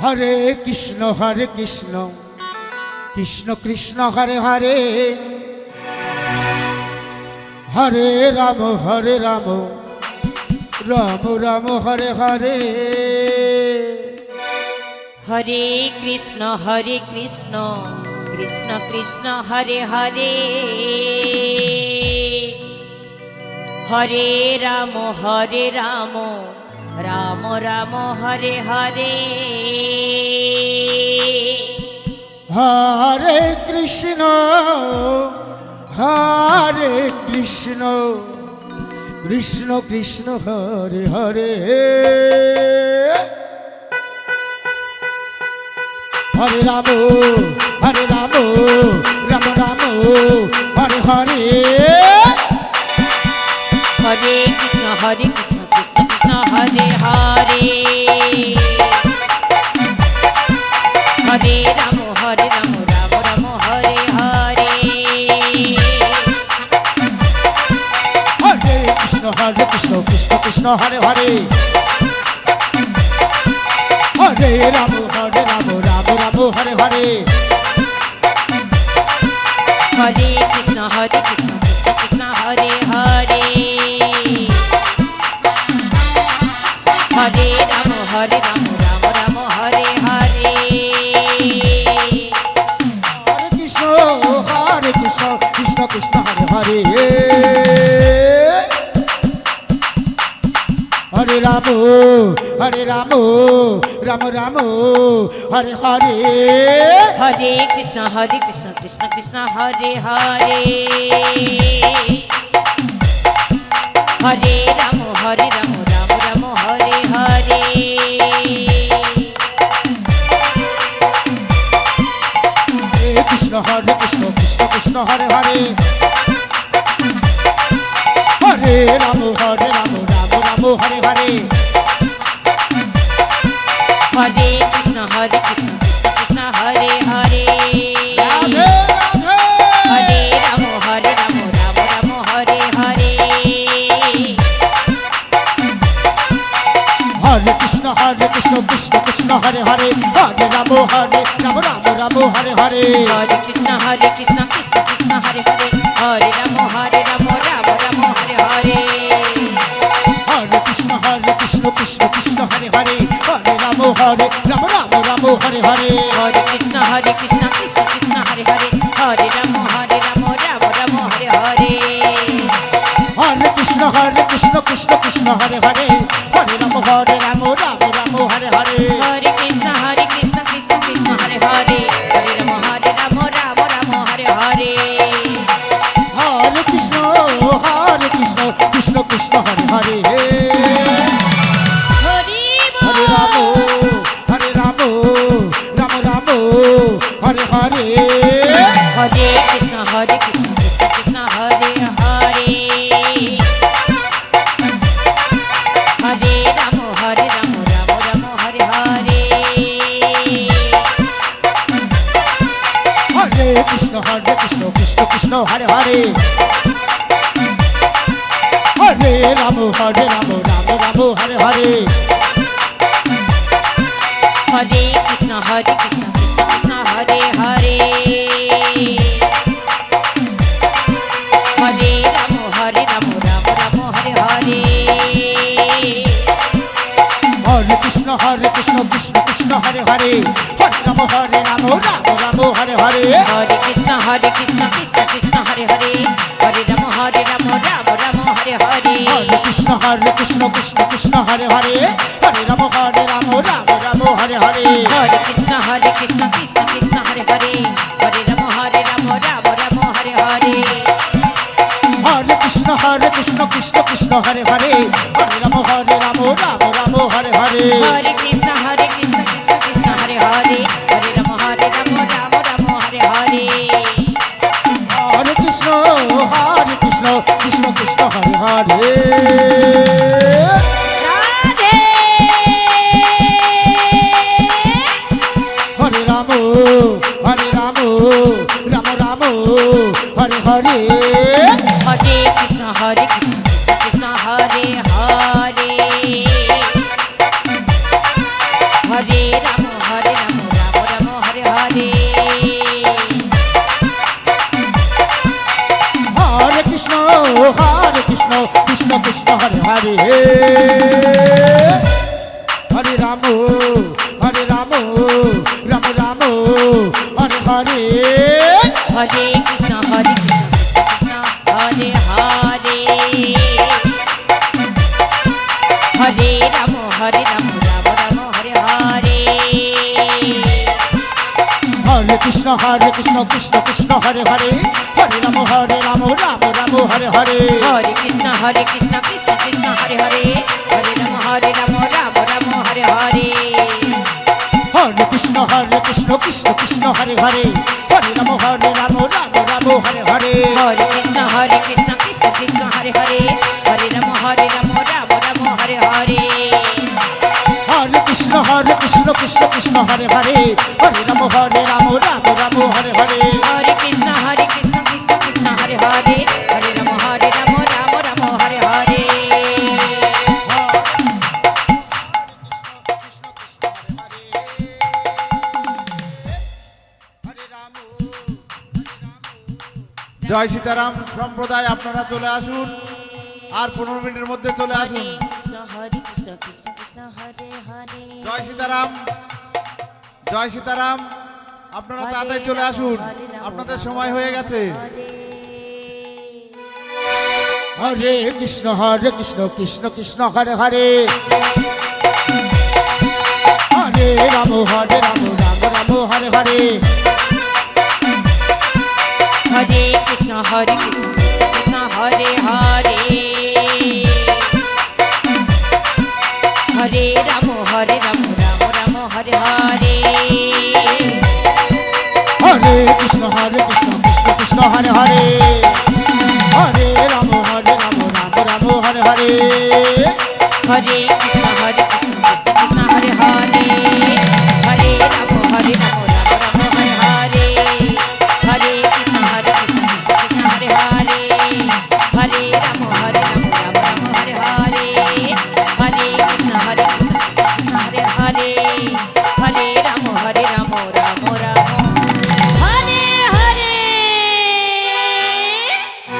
হরে কৃষ্ণ কৃষ্ণ কৃষ্ণ হরে হরে, হরে রাম রাম রাম হরে হরে। হরে কৃষ্ণ কৃষ্ণ কৃষ্ণ হরে হরে, হরে রাম রাম রাম হরে হরে। হরে কৃষ্ণ কৃষ্ণ কৃষ্ণ হরে হরে, হরে রাম রাম রাম হরে হরে। হরে কৃষ্ণ কৃষ্ণ কৃষ্ণ হরে হরে, হরে রাম রাম রাম হরে হরে। হরে কৃষ্ণ কৃষ্ণ কৃষ্ণ হরে হরে, হরে রাম রাম রাম হরে হরে। হরে কৃষ্ণ কৃষ্ণ হরে হরে, হরে রাম রাম রাম হরে হরে। হরে কৃষ্ণ কৃষ্ণ কৃষ্ণ হরে হরে, হরে রাম রাম রাম হরে হরে। হরে কৃষ্ণ কৃষ্ণ কৃষ্ণ হরে হরে, হরে রাম রাম রাম হরে হরে। কৃষ্ণ কৃষ্ণ কৃষ্ণ হরে হরে, হরে রাম রাম রাম হরে হরে। হরে কৃষ্ণ কৃষ্ণ হরে হরে, রাধে রাধে। হরে রাম রাম হরে হরে। হরে কৃষ্ণ কৃষ্ণ কৃষ্ণ হরে হরে, হরে রাম রাম রাম হরে হরে। হরে কৃষ্ণ কৃষ্ণ কৃষ্ণ হরে হরে, হরে রাম রাম রাম হরে হরে। হরে কৃষ্ণ কৃষ্ণ কৃষ্ণ হরে হরে, হরে রাম রাম রাম হরে হরে। হরে কৃষ্ণ কৃষ্ণ কৃষ্ণ হরে হরে, হরে রাম রাম রাম হরে হরে। হরে কৃষ্ণ কৃষ্ণ কৃষ্ণ হরে হরে, হরে রাম রাম রাম হরে হরে। হরে কৃষ্ণ কৃষ্ণ কৃষ্ণ হরে হরে, হরে রাম রাম হরে হরে। হরে কৃষ্ণ কৃষ্ণ কৃষ্ণ হরে হরে, হরে রাম রাম রাম হরে হরে। হরে কৃষ্ণ কৃষ্ণ হরে হরে, হরে রাম রাম হরে হরে। হরে কৃষ্ণ কৃষ্ণ কৃষ্ণ হরে হরে, হরে রাম রাম রাম হরে হরে। হরে কৃষ্ণ কৃষ্ণ হরে হরে, হরে রাম রাম হরে হরে। হরে কৃষ্ণ কৃষ্ণ হরে হরে, হরে রাম রাম রাম হরে হরে। হরে কৃষ্ণ কৃষ্ণ হরে হরে, হরে রাম রাম হরে হরে। হরে কৃষ্ণ কৃষ্ণ হরে হরে, হরে রাম রাম হরে হরে। হরে কৃষ্ণ কৃষ্ণ হরে হরে, হরে রাম রাম হরে হরে। হরে কৃষ্ণ কৃষ্ণ হরে হরে, হরে রাম রাম হরে হরে। হরে কৃষ্ণ কৃষ্ণ হরে হরে, হরে রাম রাম হরে হরে। হরে কৃষ্ণ কৃষ্ণ কৃষ্ণ হরে হরে। রাধে কৃষ্ণ কৃষ্ণ কৃষ্ণ হরে হরে হরে রাম রাম রাম হরে হরে হরে কৃষ্ণ কৃষ্ণ কৃষ্ণ হরে হরে হরে রাম রাম রাম হরে হরে হরে কৃষ্ণ কৃষ্ণ কৃষ্ণ হরে হরে হরে রাম রাম রাম হরে হরে হরে কৃষ্ণ কৃষ্ণ কৃষ্ণ হরে হরে হরে রাম রাম রাম হরে হরে হরে কৃষ্ণ কৃষ্ণ কৃষ্ণ হরে হরে হরে রাম রাম রাম হরে হরে হরে কৃষ্ণ কৃষ্ণ কৃষ্ণ হরে হরে হরে রাম রাম রাম হরে হরে জয় সীতারাম সম্প্রদায়, আপনারা চলে আসুন, আর 15 মিনিটের মধ্যে চলে আসুন। হরে কৃষ্ণ কৃষ্ণ হরে হরে জয় সীতারাম, জয় সীতারাম, আপনারা তাড়াতাড়ি চলে আসুন, আপনাদের সময় হয়ে গেছে। হরে কৃষ্ণ কৃষ্ণ কৃষ্ণ হরে হরে হরে রাম রাম রাম হরে হরে হরে কৃষ্ণ কৃষ্ণ হরে হরে হরে রাম রাম রাম হরে হরে হরে কৃষ্ণ কৃষ্ণ কৃষ্ণ হরে হরে হরে রাম রাম রাম হরে হরে